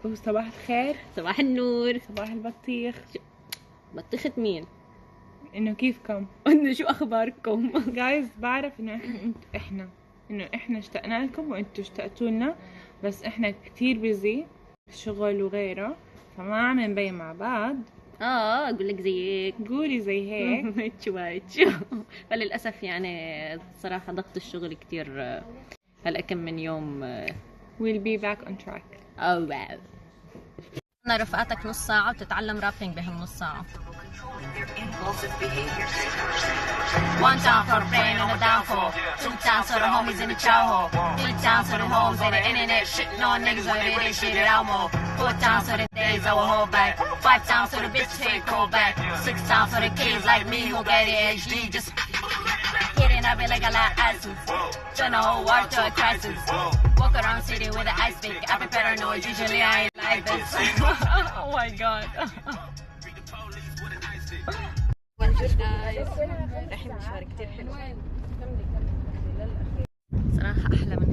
وصباح الخير. صباح النور. صباح البطيخ. بطيخة مين؟ انه كيفكم؟ انه شو اخباركم؟ جايز بعرف انه احنا اشتقنا لكم وانتوا اشتقتوا لنا، بس احنا كتير بيزي شغل وغيره، فما عم نبين مع بعض. اقول لك زيك. قولي زي هيك. شو فللاسف يعني صراحة ضغط الشغل كتير هلا كم من يوم. We'll be back on track. واو. انا رفقاتك نص ساعة وتتعلم رابينج بهالنص ساعة. One time for a friend on the downfall. Two times for the homies in the chow. Three times for the hoes and the internet shitting on niggas on it, they shit it out more. Four times for the days I will hold back. Five times for the bitch who call back. Six times for the kids like me who got ADHD. Just getting up it like a lot of asses. Turn the whole world to a crisis. Walk around city with an ice pick. I be paranoid, usually I ain't like this. Oh my god. رايحين مشوار كتير حلو. صراحة أحلى من